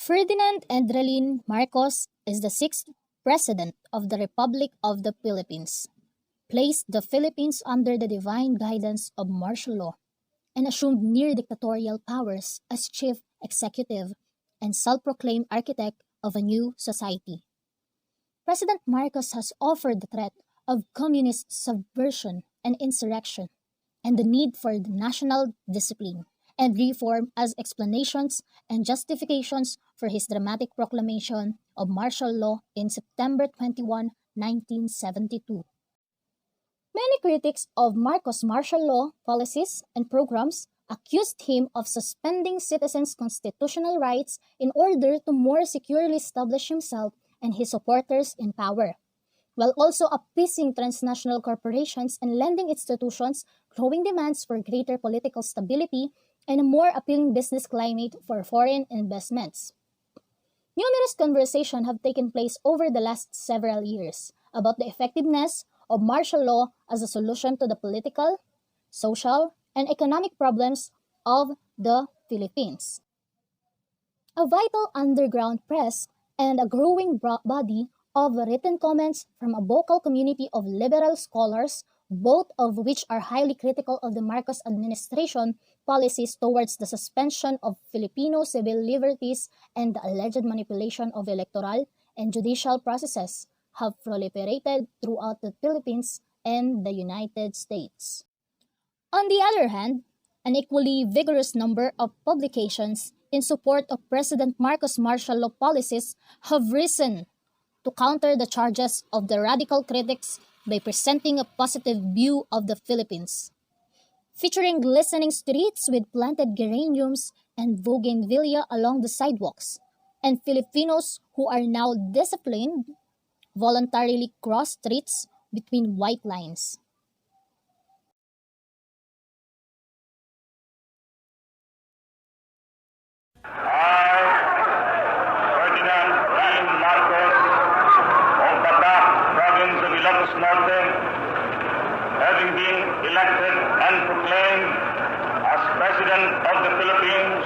Ferdinand Endralin Marcos is the sixth President of the Republic of the Philippines, placed the Philippines under the divine guidance of martial law, and assumed near dictatorial powers as chief executive and self-proclaimed architect of a new society. President Marcos has offered the threat of communist subversion and insurrection, and the need for the national discipline and reform as explanations and justifications for his dramatic proclamation of martial law in September 21, 1972. Many critics of Marcos' martial law policies and programs accused him of suspending citizens' constitutional rights in order to more securely establish himself and his supporters in power, while also appeasing transnational corporations and lending institutions growing demands for greater political stability and a more appealing business climate for foreign investments. Numerous conversations have taken place over the last several years about the effectiveness of martial law as a solution to the political, social, and economic problems of the Philippines. A vital underground press and a growing body of written comments from a vocal community of liberal scholars, both of which are highly critical of the Marcos administration policies towards the suspension of Filipino civil liberties and the alleged manipulation of electoral and judicial processes, have proliferated throughout the Philippines and the United States. On the other hand, an equally vigorous number of publications in support of President Marcos' martial law policies have risen to counter the charges of the radical critics by presenting a positive view of the Philippines, featuring glistening streets with planted geraniums and bougainvillea along the sidewalks, and Filipinos who are now disciplined voluntarily cross streets between white lines. I, Ferdinand A. Marcos of Batak, province of Ilocos Norte, having been elected and proclaimed as President of the Philippines,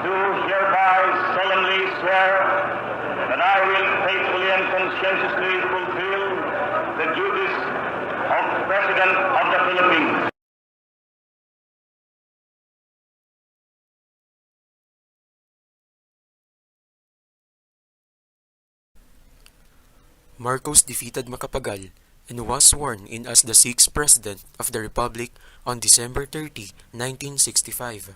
do hereby solemnly swear that I will faithfully and conscientiously fulfill the duties of President of the Philippines. Marcos defeated Macapagal and was sworn in as the sixth President of the Republic on December 30, 1965.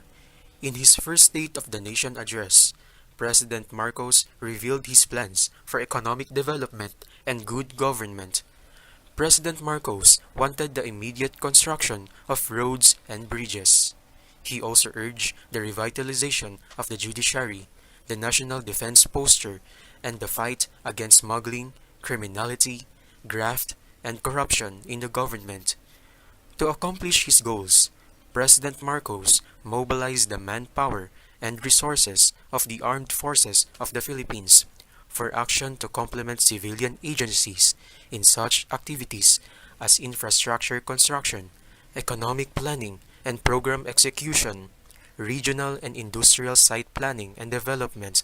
In his first State of the Nation address, President Marcos revealed his plans for economic development and good government. President Marcos wanted the immediate construction of roads and bridges. He also urged the revitalization of the judiciary, the national defense posture, and the fight against smuggling, criminality, graft, and corruption in the government. To accomplish his goals, President Marcos mobilized the manpower and resources of the armed forces of the Philippines for action to complement civilian agencies in such activities as infrastructure construction, economic planning and program execution, regional and industrial site planning and development,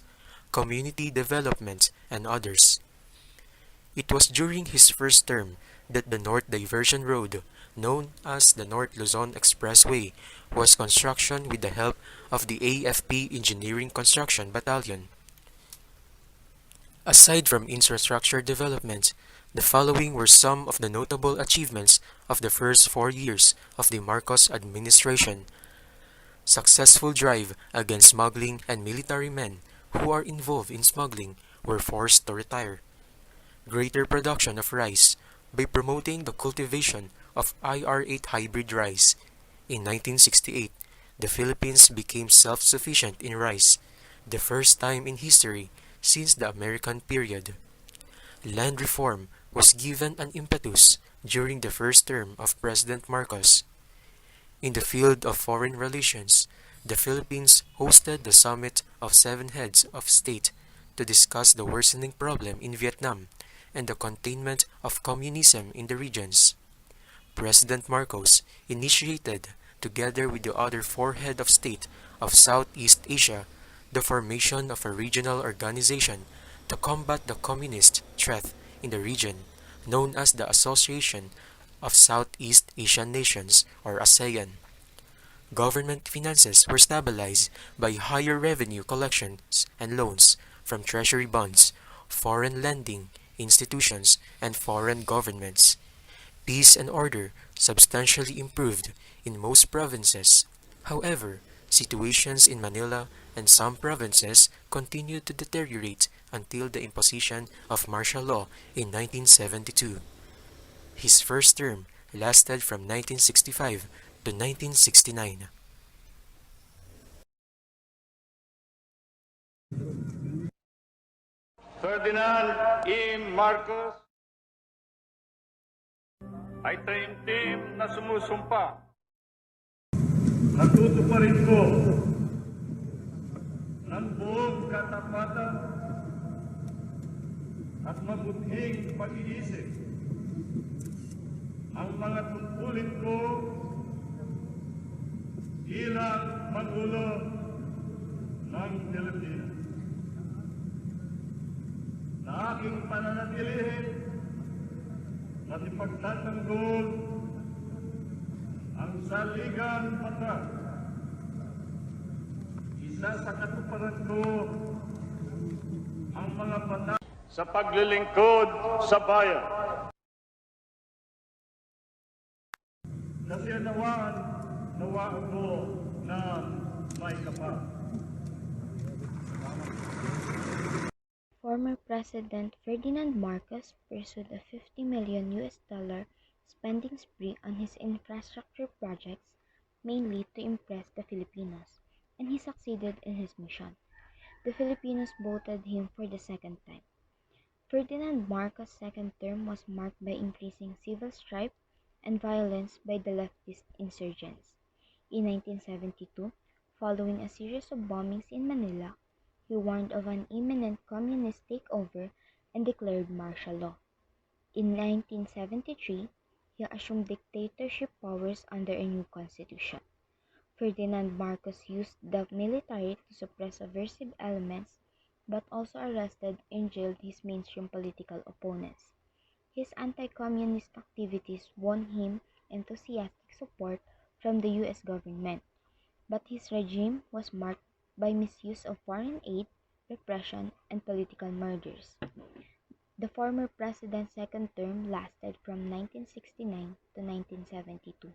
community development, and others. It was during his first term that the North Diversion Road, known as the North Luzon Expressway, was construction with the help of the AFP Engineering Construction Battalion. Aside from infrastructure development, the following were some of the notable achievements of the first 4 years of the Marcos administration. Successful drive against smuggling, and military men who are involved in smuggling were forced to retire. Greater production of rice by promoting the cultivation of IR8 hybrid rice. In 1968, the Philippines became self-sufficient in rice, the first time in history since the American period. Land reform was given an impetus during the first term of President Marcos. In the field of foreign relations, the Philippines hosted the summit of 7 heads of state to discuss the worsening problem in Vietnam and the containment of communism in the regions. President Marcos initiated, together with the other 4 heads of state of Southeast Asia, the formation of a regional organization to combat the communist threat in the region, known as the Association of Southeast Asian Nations or ASEAN. Government finances were stabilized by higher revenue collections and loans from treasury bonds, foreign lending institutions, and foreign governments. Peace and order substantially improved in most provinces. However, situations in Manila and some provinces continued to deteriorate until the imposition of martial law in 1972. His first term lasted from 1965 to 1969. Ferdinand E. Marcos ay taimtim na sumusumpa. Natutuparin ko ng buong katapatan at mabuting pag-iisip ang mga tungkulin ko bilang Pangulo ng Pilipinas. Na aking pananatilihin at ipagtatanggol ang saligang batas. Isa sa katuparan ko ang mga batas sa paglilingkod sa bayan. Kasi nawaan ko na may kapal. Former President Ferdinand Marcos pursued a $50 million spending spree on his infrastructure projects, mainly to impress the Filipinos, and he succeeded in his mission. The Filipinos voted him for the second time. Ferdinand Marcos' second term was marked by increasing civil strife and violence by the leftist insurgents. In 1972, following a series of bombings in Manila, he warned of an imminent communist takeover and declared martial law. In 1973, he assumed dictatorship powers under a new constitution. Ferdinand Marcos used the military to suppress subversive elements, but also arrested and jailed his mainstream political opponents. His anti-communist activities won him enthusiastic support from the U.S. government, but his regime was marked by misuse of foreign aid, repression, and political murders. The former president's second term lasted from 1969 to 1972.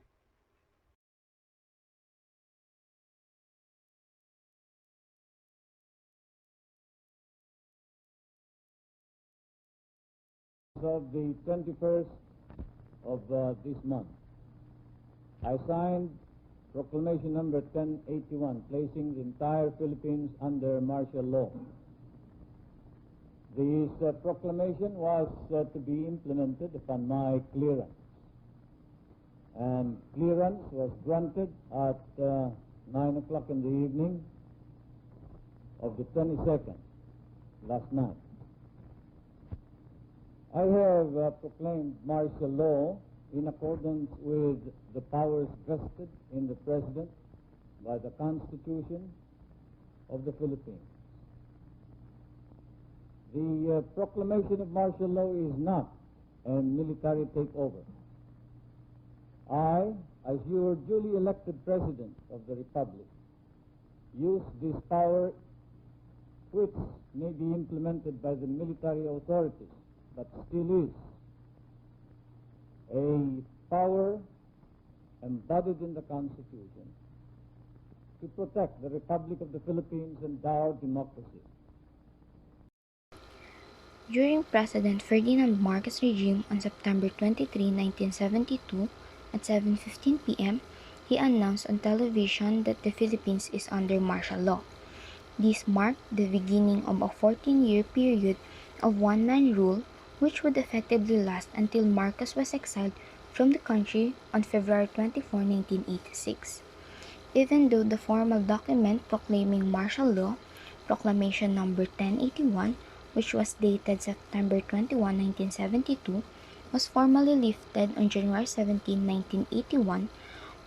Of the 21st of this month, I signed Proclamation number 1081, placing the entire Philippines under martial law. This proclamation was to be implemented upon my clearance, and clearance was granted at 9 o'clock in the evening of the 22nd, last night. I have proclaimed martial law in accordance with the powers vested in the President by the Constitution of the Philippines. The proclamation of martial law is not a military takeover. I, as your duly elected President of the Republic, use this power which may be implemented by the military authorities, but still is a power embodied in the Constitution to protect the Republic of the Philippines and our democracy. During President Ferdinand Marcos' regime on September 23, 1972, at 7:15 p.m., he announced on television that the Philippines is under martial law. This marked the beginning of a 14-year period of one-man rule, which would effectively last until Marcos was exiled from the country on February 24, 1986. Even though the formal document proclaiming martial law, Proclamation number 1081, which was dated September 21, 1972, was formally lifted on January 17, 1981,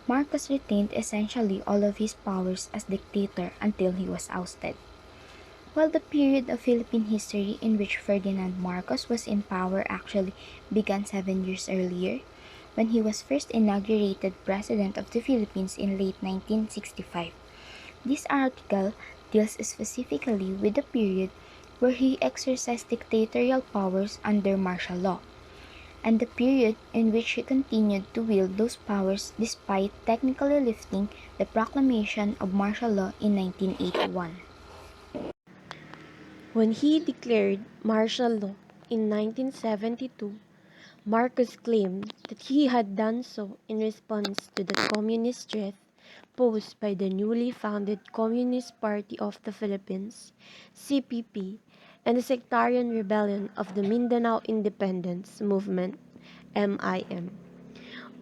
Marcos retained essentially all of his powers as dictator until he was ousted. While the period of Philippine history in which Ferdinand Marcos was in power actually began 7 years earlier, when he was first inaugurated President of the Philippines in late 1965. This article deals specifically with the period where he exercised dictatorial powers under martial law, and the period in which he continued to wield those powers despite technically lifting the proclamation of martial law in 1981. When he declared martial law in 1972, Marcos claimed that he had done so in response to the communist threat posed by the newly founded Communist Party of the Philippines, CPP, and the sectarian rebellion of the Mindanao Independence Movement, MIM.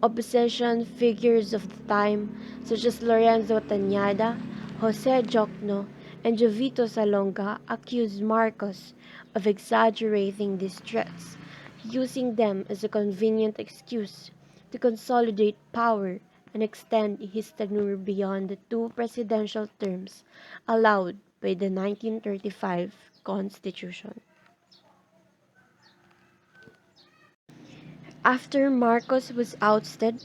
Opposition figures of the time, such as Lorenzo Tañada, Jose Jocno, and Jovito Salonga, accused Marcos of exaggerating these threats, using them as a convenient excuse to consolidate power and extend his tenure beyond the 2 presidential terms allowed by the 1935 Constitution. After Marcos was ousted,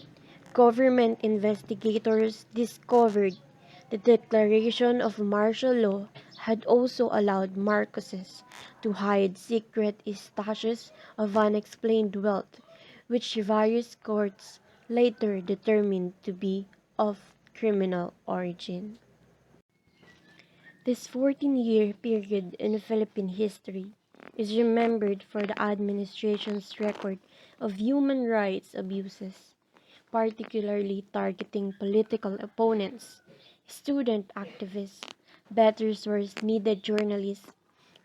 government investigators discovered the declaration of martial law had also allowed Marcoses to hide secret stashes of unexplained wealth, which various courts later determined to be of criminal origin. This 14-year period in Philippine history is remembered for the administration's record of human rights abuses, particularly targeting political opponents, student activists, better source needed journalists,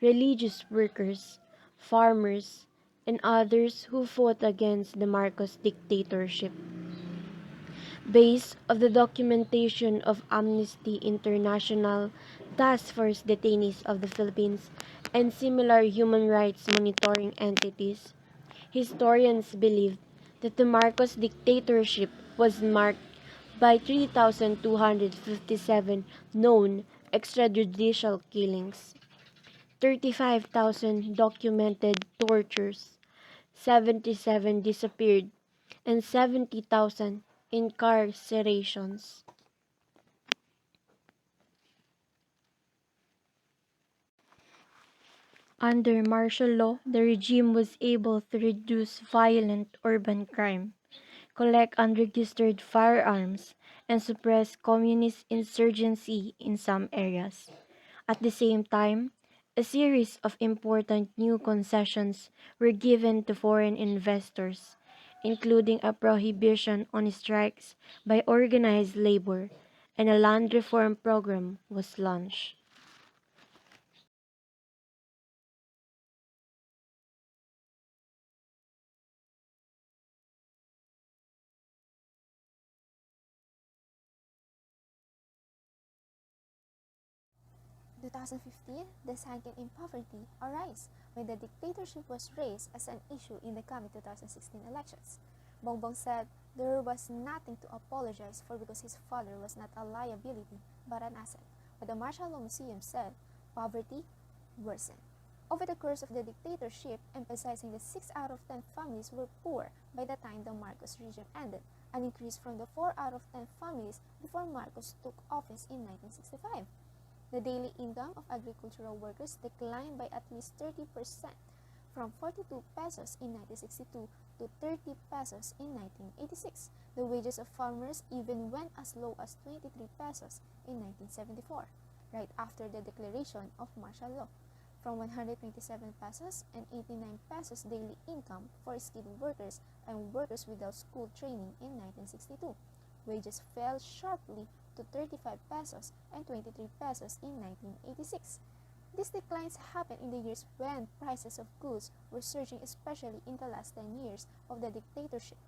religious workers, farmers, and others who fought against the Marcos dictatorship. Based on the documentation of Amnesty International, Task Force Detainees of the Philippines, and similar human rights monitoring entities, historians believe that the Marcos dictatorship was marked by 3,257 known extrajudicial killings, 35,000 documented tortures, 77 disappeared, and 70,000 incarcerations. Under martial law, the regime was able to reduce violent urban crime, collect unregistered firearms, and suppress communist insurgency in some areas. At the same time, a series of important new concessions were given to foreign investors, including a prohibition on strikes by organized labor, and a land reform program was launched. In 2015, the sinking in poverty arose when the dictatorship was raised as an issue in the coming 2016 elections. Bongbong said there was nothing to apologize for because his father was not a liability but an asset. But the Martial Law Museum said poverty worsened. Over the course of the dictatorship, emphasizing that 6 out of 10 families were poor by the time the Marcos regime ended, an increase from the 4 out of 10 families before Marcos took office in 1965. The daily income of agricultural workers declined by at least 30%, from 42 pesos in 1962 to 30 pesos in 1986. The wages of farmers even went as low as 23 pesos in 1974, right after the declaration of martial law. From 127 pesos and 89 pesos daily income for skilled workers and workers without school training in 1962. Wages fell sharply to 35 pesos and 23 pesos in 1986. These declines happened in the years when prices of goods were surging, especially in the last 10 years of the dictatorship.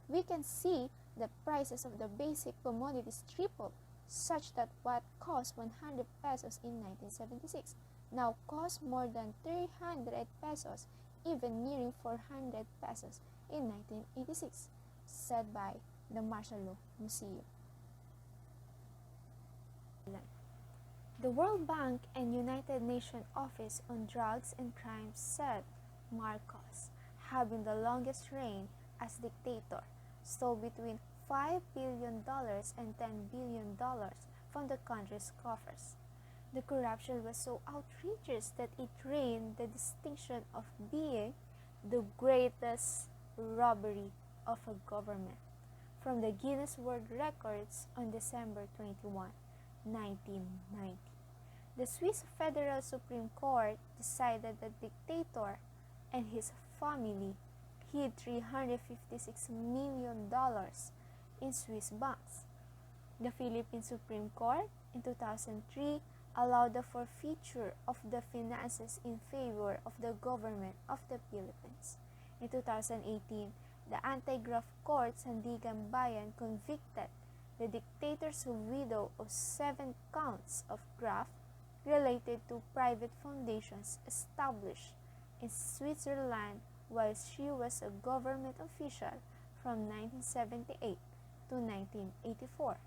We can see the prices of the basic commodities tripled, such that what cost 100 pesos in 1976 now costs more than 300 pesos, even nearing 400 pesos in 1986, said by the Martial Law Museum. The World Bank and United Nations Office on Drugs and Crime said Marcos, having the longest reign as dictator, stole between $5 billion and $10 billion from the country's coffers. The corruption was so outrageous that it earned the distinction of being the greatest robbery of a government from the Guinness World Records on December 21, 1990. The Swiss Federal Supreme Court decided that the dictator and his family hid $356 million in Swiss banks. The Philippine Supreme Court in 2003 allowed the forfeiture of the finances in favor of the government of the Philippines. In 2018, the Anti-Graft Court Sandigan Bayan convicted the dictator's widow of 7 counts of graft related to private foundations established in Switzerland while she was a government official from 1978 to 1984.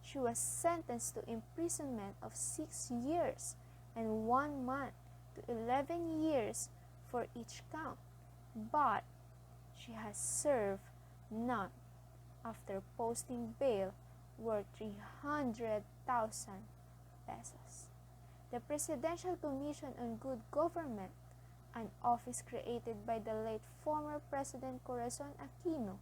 She was sentenced to imprisonment of 6 years and 1 month to 11 years for each count, but she has served none after posting bail worth 300,000 pesos. The Presidential Commission on Good Government, an office created by the late former President Corazon Aquino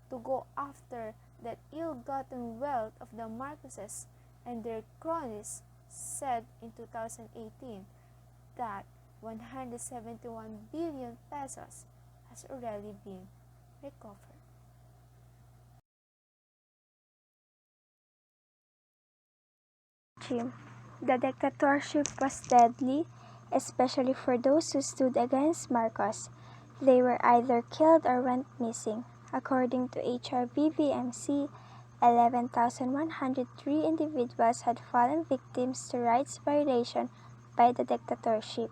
to go after the ill-gotten wealth of the Marcoses and their cronies, said in 2018 that 171 billion pesos has already been recovered. The dictatorship was deadly, especially for those who stood against Marcos. They were either killed or went missing. According to HRVVMC, 11,103 individuals had fallen victims to rights violation by the dictatorship.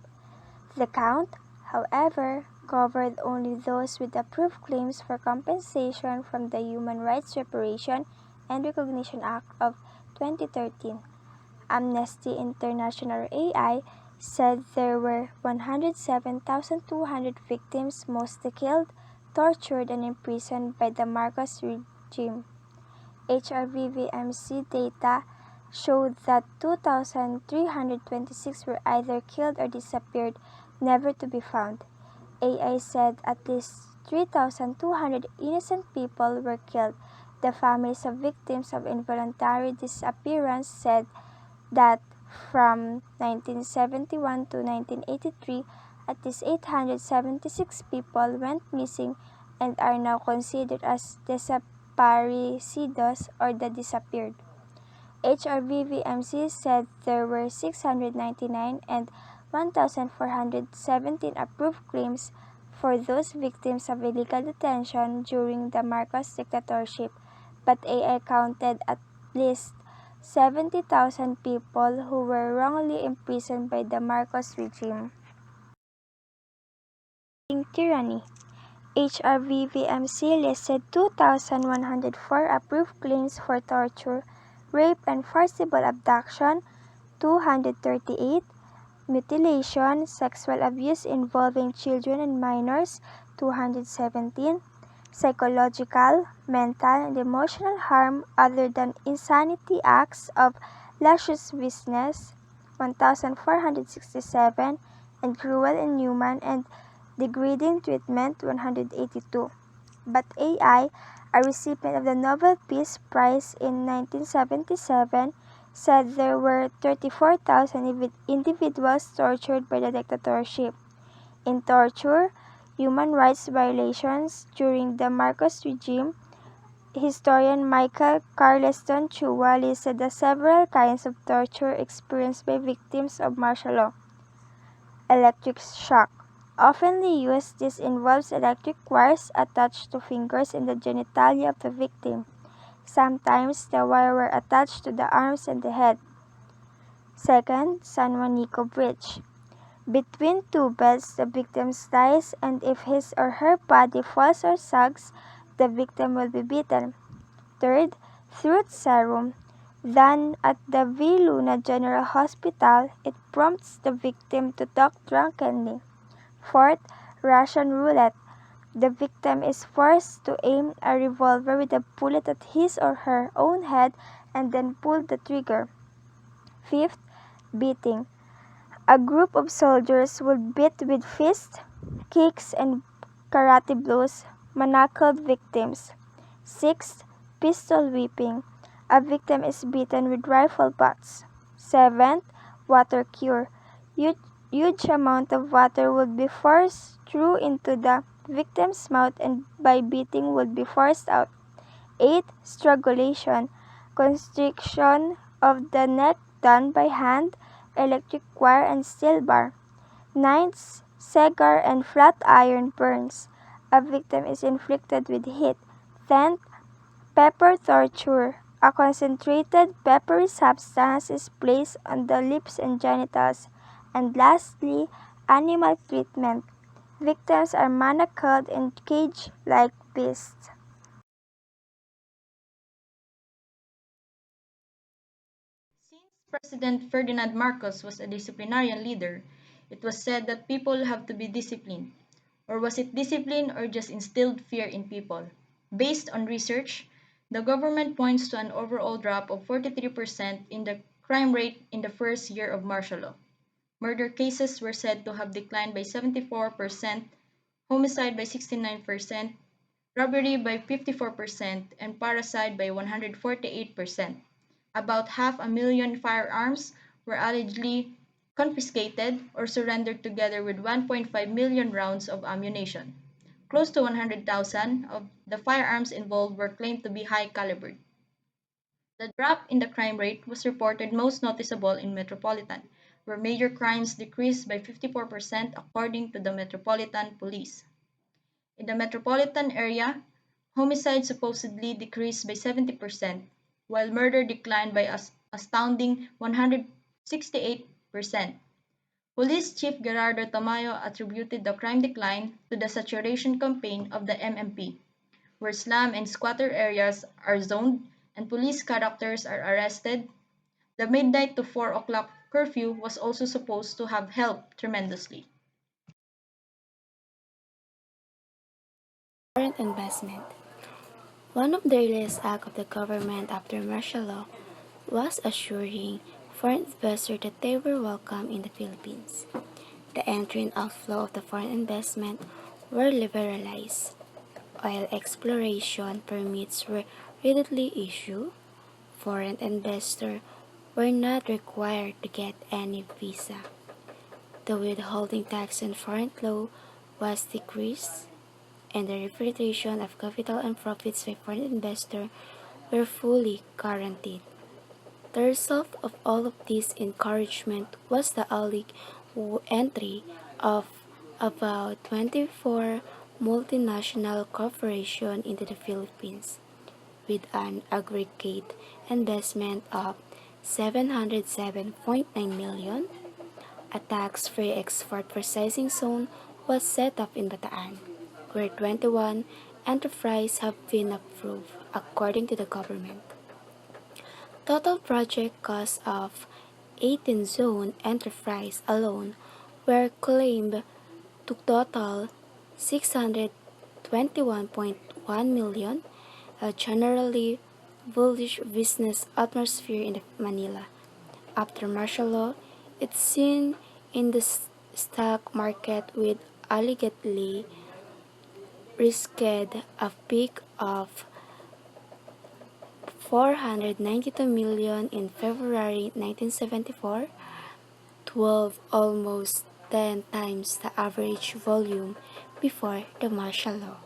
The count, however, covered only those with approved claims for compensation from the Human Rights Reparation and Recognition Act of 2013. Amnesty International AI said there were 107,200 victims, mostly killed, tortured, and imprisoned by the Marcos regime. HRVVMC data showed that 2,326 were either killed or disappeared, never to be found. AI said at least 3,200 innocent people were killed. The families of victims of involuntary disappearance said that from 1971 to 1983, at least 876 people went missing and are now considered as desaparecidos or the disappeared. HRVVMC said there were 699 and 1,417 approved claims for those victims of illegal detention during the Marcos dictatorship, but AI counted at least 70,000 people who were wrongly imprisoned by the Marcos regime. Tyranny. HRVVMC listed 2,104 approved claims for torture, rape and forcible abduction, 238, mutilation, sexual abuse involving children and minors, 217, psychological, mental, and emotional harm other than insanity acts of lasciviousness, 1,467, and cruel, inhuman, and degrading treatment, 182. But AI, a recipient of the Nobel Peace Prize in 1977, said there were 34,000 individuals tortured by the dictatorship. In torture, human rights violations during the Marcos regime, historian Michael Carleston Chua listed the several kinds of torture experienced by victims of martial law. Electric shock. Oftenly used, this involves electric wires attached to fingers and the genitalia of the victim. Sometimes, the wire were attached to the arms and the head. Second, San Juanico Bridge. Between two beds, the victim lies, and if his or her body falls or sags, the victim will be beaten. Third, throat serum. done at the V. Luna General Hospital, it prompts the victim to talk drunkenly. Fourth, Russian roulette. The victim is forced to aim a revolver with a bullet at his or her own head and then pull the trigger. Fifth, beating. A group of soldiers would beat with fists, kicks, and karate blows manacled victims. Sixth, pistol whipping. A victim is beaten with rifle butts. Seventh, water cure. Huge amount of water would be forced through into the victim's mouth and by beating would be forced out. 8. Strangulation. Constriction of the neck done by hand, electric wire, and steel bar. 9. Cigar and flat iron burns. A victim is inflicted with heat. 10. Pepper torture. A concentrated peppery substance is placed on the lips and genitals. And lastly, animal treatment. Victims are manacled and caged like beasts. Since President Ferdinand Marcos was a disciplinarian leader, it was said that people have to be disciplined. Or was it discipline or just instilled fear in people? Based on research, the government points to an overall drop of 43% in the crime rate in the first year of martial law. Murder cases were said to have declined by 74%, homicide by 69%, robbery by 54%, and parricide by 148%. About 500,000 firearms were allegedly confiscated or surrendered together with 1.5 million rounds of ammunition. Close to 100,000 of the firearms involved were claimed to be high calibered. The drop in the crime rate was reported most noticeable in Metropolitan, where major crimes decreased by 54% according to the Metropolitan Police. In the metropolitan area, homicide supposedly decreased by 70%, while murder declined by astounding 168%. Police Chief Gerardo Tamayo attributed the crime decline to the saturation campaign of the MMP, where slum and squatter areas are zoned and police characters are arrested. The midnight to 4 o'clock curfew was also supposed to have helped tremendously. Foreign investment. One of the earliest acts of the government after martial law was assuring foreign investors that they were welcome in the Philippines. The entry and outflow of the foreign investment were liberalized. Oil exploration permits were readily issued. Foreign investors were not required to get any visa. The withholding tax on foreign flow was decreased, and the repatriation of capital and profits by foreign investors were fully guaranteed. The result of all of this encouragement was the early entry of about 24 multinational corporations into the Philippines, with an aggregate investment of 707.9 million. A tax-free export processing zone was set up in Bataan, where 21 enterprises have been approved according to the government. Total project costs of 18 zone enterprise alone were claimed to total 621.1 million, a generally bullish business atmosphere in Manila. After martial law, it's seen in the stock market with allegedly risked a peak of 492 million in February 1974, 12 almost 10 times the average volume before the martial law.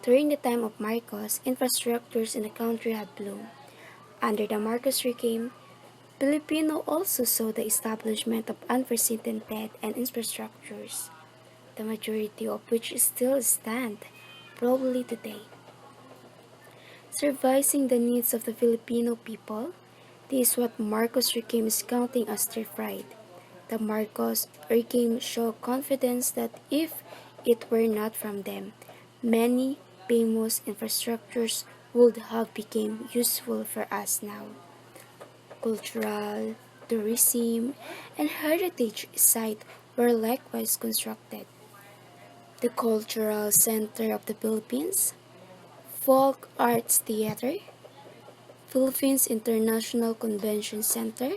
During the time of Marcos, infrastructures in the country had bloomed. Under the Marcos regime, Filipino also saw the establishment of unprecedented and infrastructures, the majority of which still stand, probably today. Servicing the needs of the Filipino people, this is what Marcos regime is counting as their pride. The Marcos regime showed confidence that if it were not from them, many famous infrastructures would have become useful for us now. Cultural, tourism, and heritage sites were likewise constructed. The Cultural Center of the Philippines, Folk Arts Theater, Philippines International Convention Center,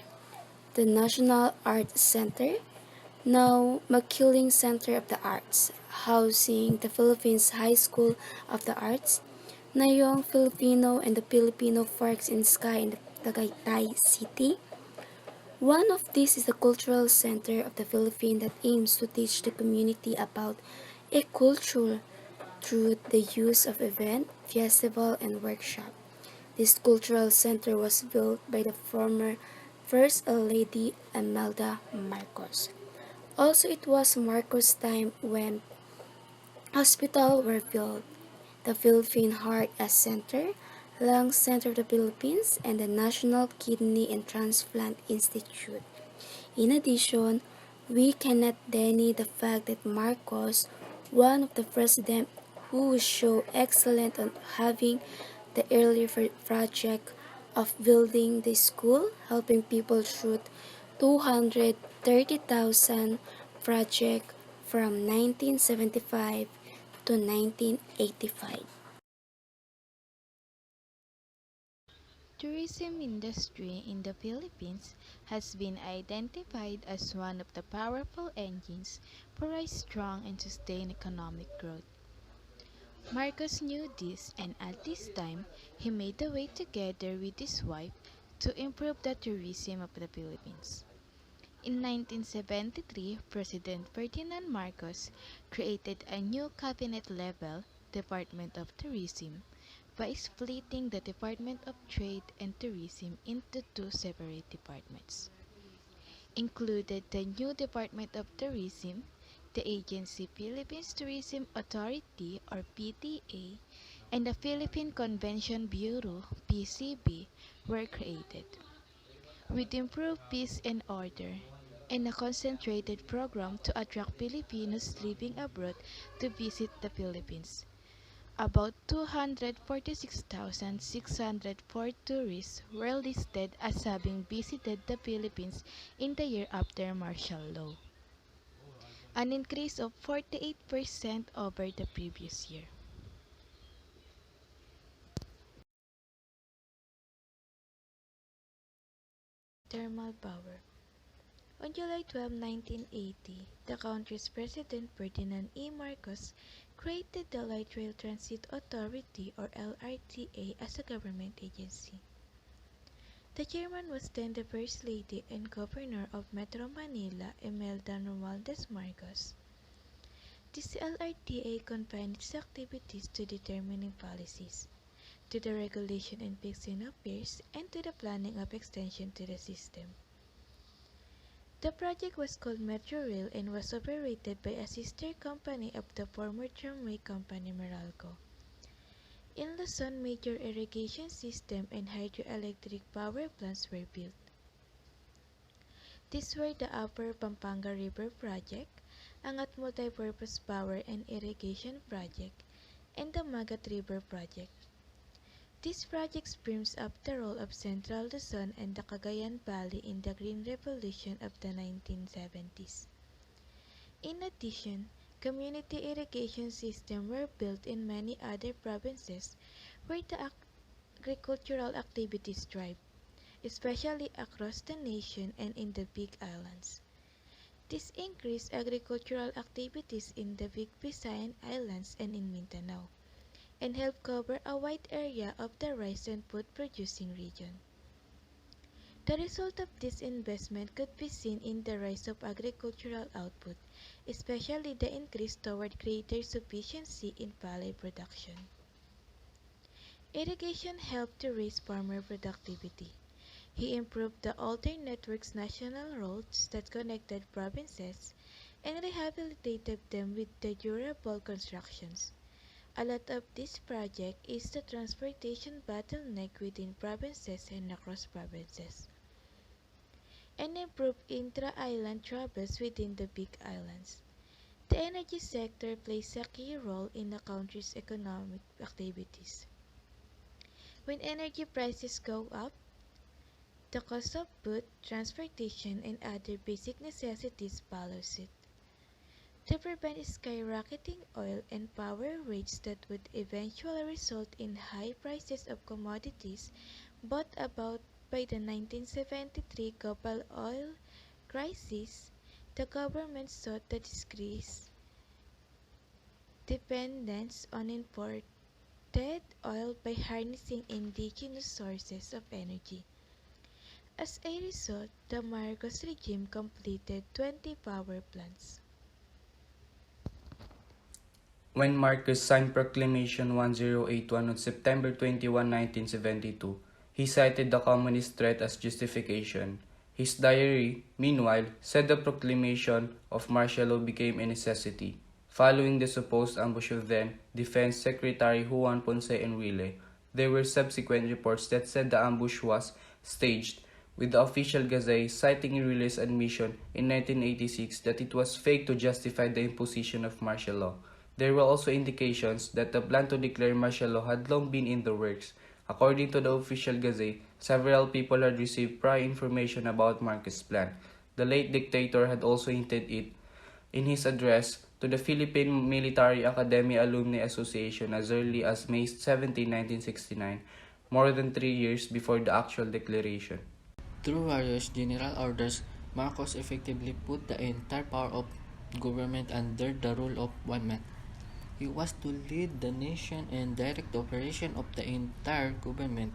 the National Arts Center, now Makiling Center of the Arts, housing the Philippines High School of the Arts, Nayong Filipino and the Filipino Parks in Sky in the Tagaytay City. One of these is the Cultural Center of the Philippines that aims to teach the community about a culture through the use of event, festival, and workshop. This cultural center was built by the former First Lady Imelda Marcos. Also, it was Marcos' time when hospitals were built. The Philippine Heart Center, Lung Center of the Philippines, and the National Kidney and Transplant Institute. In addition, we cannot deny the fact that Marcos, one of the presidents who showed excellent on having the earlier project of building the school, helping people through 230,000 project from 1975 to 1985. Tourism industry in the Philippines has been identified as one of the powerful engines for a strong and sustained economic growth. Marcos knew this, and at this time, he made the way together with his wife to improve the tourism of the Philippines. In 1973, President Ferdinand Marcos created a new cabinet-level Department of Tourism by splitting the Department of Trade and Tourism into two separate departments. Included the new Department of Tourism, the agency Philippines Tourism Authority or PTA, and the Philippine Convention Bureau PCB were created. With improved peace and order, and a concentrated program to attract Filipinos living abroad to visit the Philippines. About 246,604 tourists were listed as having visited the Philippines in the year after martial law, an increase of 48% over the previous year. Thermal power. On July 12, 1980, the country's President Ferdinand E. Marcos created the Light Rail Transit Authority or LRTA as a government agency. The chairman was then the First Lady and Governor of Metro Manila, Imelda Romualdez Marcos. This LRTA confined its activities to determining policies, to the regulation and fixing of fares, and to the planning of extension to the system. The project was called Metro Rail and was operated by a sister company of the former tramway company Meralco. In Luzon, major irrigation system and hydroelectric power plants were built. These were the Upper Pampanga River Project, Angat Multipurpose Power and Irrigation Project, and the Magat River Project. These projects brings up the role of Central Luzon and the Cagayan Valley in the Green Revolution of the 1970s. In addition, community irrigation systems were built in many other provinces where the agricultural activities thrive, especially across the nation and in the Big Islands. This increased agricultural activities in the Big Visayan Islands and in Mindanao, and help cover a wide area of the rice and food producing region. The result of this investment could be seen in the rise of agricultural output, especially the increase toward greater sufficiency in palay production. Irrigation helped to raise farmer productivity. He improved the older network's national roads that connected provinces and rehabilitated them with the durable constructions. A lot of this project is the transportation bottleneck within provinces and across provinces, and improve intra-island travels within the Big Islands. The energy sector plays a key role in the country's economic activities. When energy prices go up, the cost of food, transportation, and other basic necessities follows it. To prevent skyrocketing oil and power rates that would eventually result in high prices of commodities bought about by the 1973 global oil crisis, the government sought to decrease dependence on imported oil by harnessing indigenous sources of energy. As a result, the Marcos regime completed 20 power plants. When Marcos signed Proclamation 1081 on September 21, 1972, he cited the communist threat as justification. His diary, meanwhile, said the proclamation of martial law became a necessity, following the supposed ambush of then Defense Secretary Juan Ponce Enrile. There were subsequent reports that said the ambush was staged, with the official Gazette citing Enrile's admission in 1986 that it was fake to justify the imposition of martial law. There were also indications that the plan to declare martial law had long been in the works. According to the official Gazette, several people had received prior information about Marcos' plan. The late dictator had also hinted it in his address to the Philippine Military Academy Alumni Association as early as May 17, 1969, more than 3 years before the actual declaration. Through various general orders, Marcos effectively put the entire power of government under the rule of one man. He was to lead the nation and direct the operation of the entire government.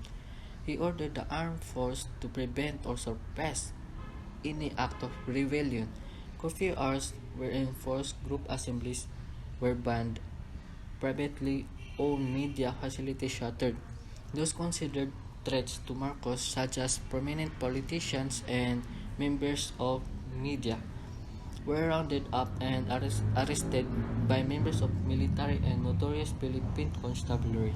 He ordered the armed force to prevent or suppress any act of rebellion. Curfew hours were enforced, group assemblies were banned, privately owned media facilities shuttered. Those considered threats to Marcos, such as prominent politicians and members of media, were rounded up and arrested by members of military and notorious Philippine constabulary.